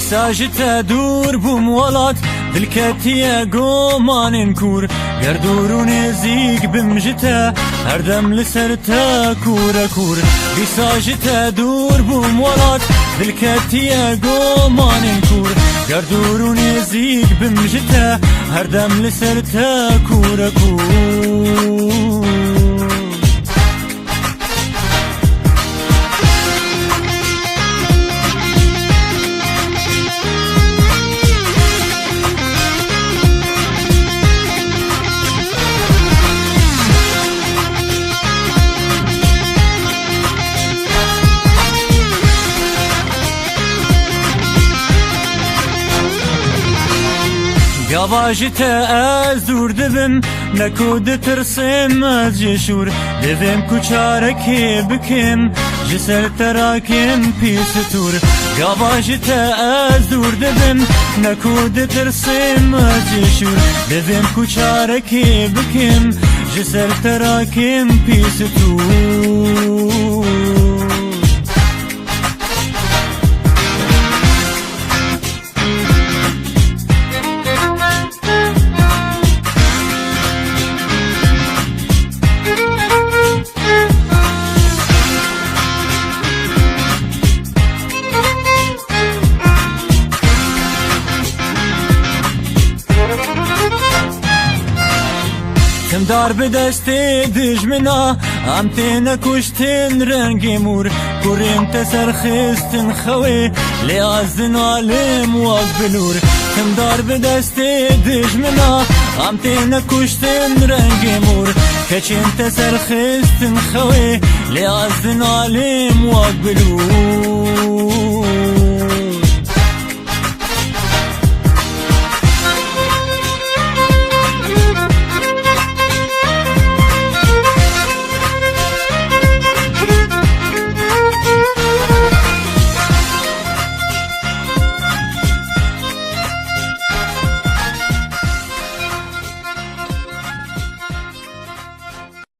دیساجتا دور بوم ولات دلکتیه گومان کور گردور و نزیک بمجتا هردم لسرتا کور کور دیساجتا دور بوم ولات دلکتیه گومان کور گردور و نزیک بمجتا هردم لسرتا کور کور Yavaşta az durdum Nakud tırsim az ceşur Devim kuçaraki bikim Jiser terakim pis tur Yavaşta az durdum Nakud tırsim az ceşur Devim kuçaraki bikim Jiser terakim pis tur دار به دست دجمنا ام تینا کشتن رنگی مور کریم تسرخستن خوی لیازن عالم وقبلور کم دار به دست دجمنا ام تینا کشتن رنگی مور کچین تسرخستن خوی لیازن عالم وقبلور